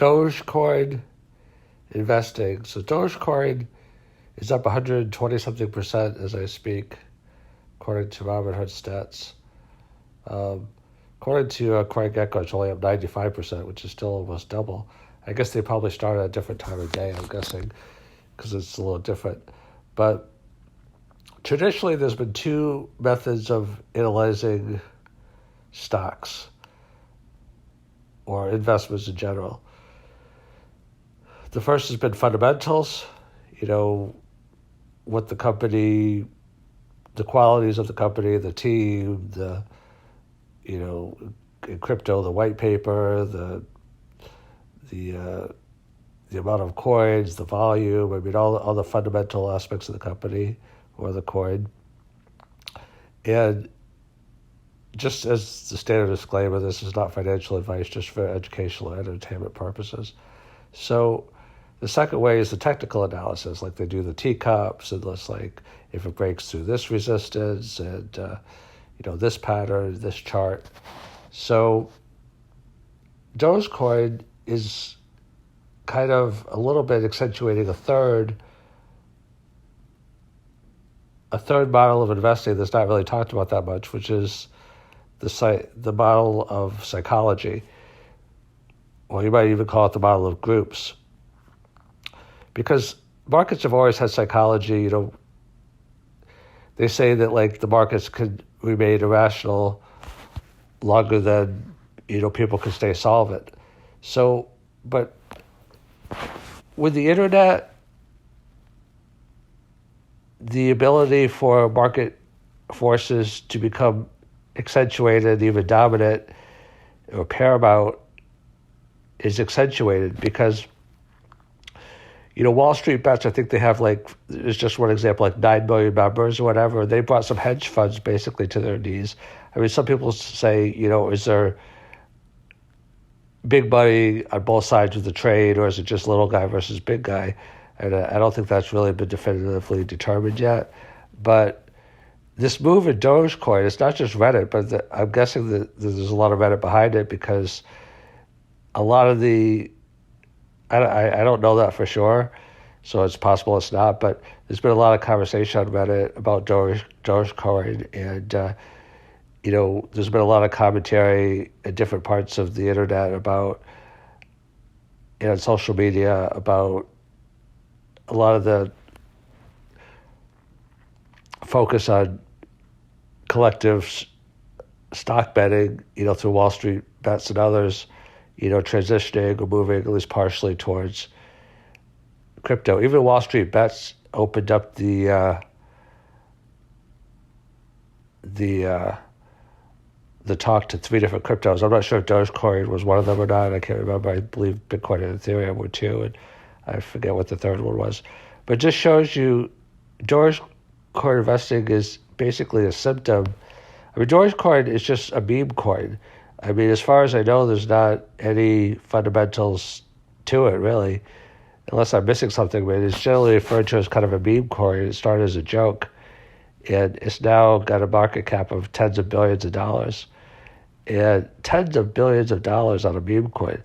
Dogecoin investing. So Dogecoin is up 120 something percent as I speak, according to Robinhood stats. According to CoinGecko, it's only up 95%, which is still almost double. I guess they probably start at a different time of day, I'm guessing, because it's a little different. But traditionally, there's been two methods of analyzing stocks or investments in general. The first has been fundamentals, what the company, the qualities of the company, the team, in crypto, the white paper, the amount of coins, the volume, all the fundamental aspects of the company or the coin. And just as the standard disclaimer, this is not financial advice, just for educational and entertainment purposes. So the second way is the technical analysis, like they do the teacups, and it's like if it breaks through this resistance and this pattern, this chart. So Dogecoin is kind of a little bit accentuating a third model of investing that's not really talked about that much, which is the model of psychology. Well, you might even call it the model of groups. Because markets have always had psychology, they say that like the markets could remain irrational longer than, people can stay solvent. So, but with the internet, the ability for market forces to become accentuated, even dominant or paramount, is accentuated because, Wall Street Bets, I think they have it's just one example, 9 million members or whatever. They brought some hedge funds basically to their knees. I mean, some people say, is there big money on both sides of the trade, or is it just little guy versus big guy? And I don't think that's really been definitively determined yet. But this move in Dogecoin, it's not just Reddit, but I'm guessing that there's a lot of Reddit behind it because a lot of I don't know that for sure, so it's possible it's not, but there's been a lot of conversation on Reddit about Dogecoin, and there's been a lot of commentary in different parts of the internet about, and social media about a lot of the focus on collective stock betting, through Wall Street Bets and others, transitioning or moving at least partially towards crypto. Even Wall Street Bets opened up the talk to 3 different cryptos. I'm not sure if Dogecoin was one of them or not. I can't remember. I believe Bitcoin and Ethereum were 2, and I forget what the third one was. But it just shows you Dogecoin investing is basically a symptom. I mean, Dogecoin is just a meme coin. I mean, as far as I know, there's not any fundamentals to it, really, unless I'm missing something. But it's generally referred to as kind of a meme coin. It started as a joke, and it's now got a market cap of tens of billions of dollars, and tens of billions of dollars on a meme coin.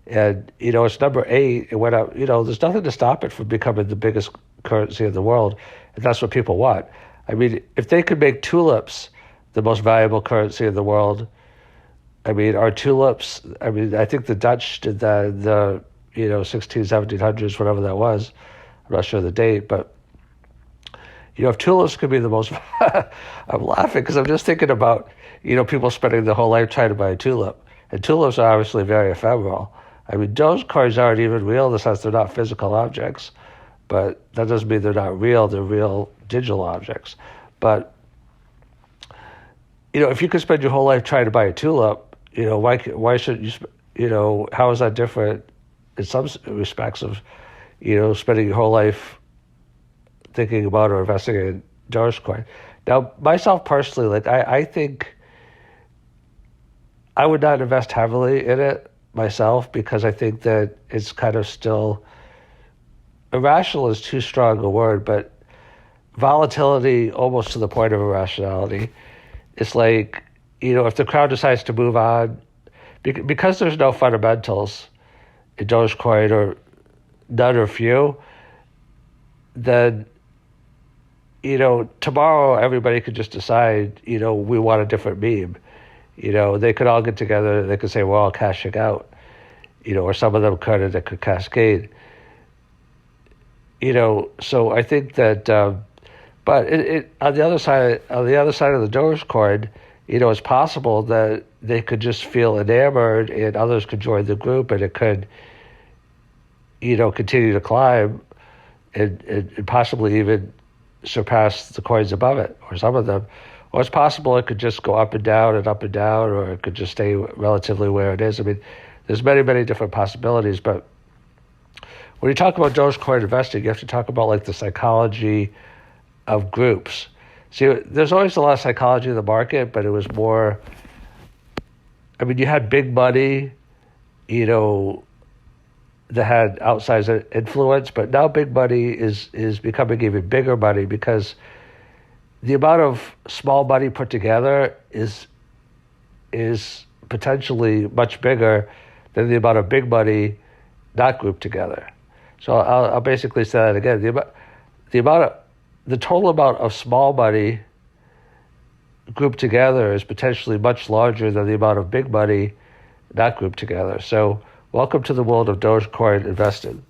And, it's number 8. It went up, there's nothing to stop it from becoming the biggest currency in the world, and that's what people want. I mean, if they could make tulips the most valuable currency in the world, I mean, our tulips, I think the Dutch did that in the, 1700s, whatever that was. I'm not sure the date, but, if tulips could be the most, I'm laughing because I'm just thinking about, people spending their whole life trying to buy a tulip. And tulips are obviously very ephemeral. I mean, those coins aren't even real in the sense they're not physical objects, but that doesn't mean they're not real. They're real digital objects. But, if you could spend your whole life trying to buy a tulip, why shouldn't you, how is that different in some respects of, spending your whole life thinking about or investing in Dogecoin? Now, myself personally, I think I would not invest heavily in it myself because I think that it's kind of still, irrational is too strong a word, but volatility almost to the point of irrationality. It's like, if the crowd decides to move on, because there's no fundamentals, in Dogecoin or none or few, then, tomorrow everybody could just decide, we want a different meme. They could all get together. They could say, we're all cashing out, or some of them could, and it could cascade. So I think that, but it on the other side of the Dogecoin, it's possible that they could just feel enamored and others could join the group and it could, continue to climb and possibly even surpass the coins above it or some of them. Or it's possible it could just go up and down, or it could just stay relatively where it is. I mean, there's many, many different possibilities. But when you talk about Dogecoin investing, you have to talk about like the psychology of groups. See, there's always a lot of psychology in the market, but it was more, I mean, you had big money, that had outsized influence, but now big money is becoming even bigger money because the amount of small money put together is potentially much bigger than the amount of big money not grouped together. So I'll basically say that again. The total amount of small money grouped together is potentially much larger than the amount of big money not grouped together. So welcome to the world of Dogecoin investing.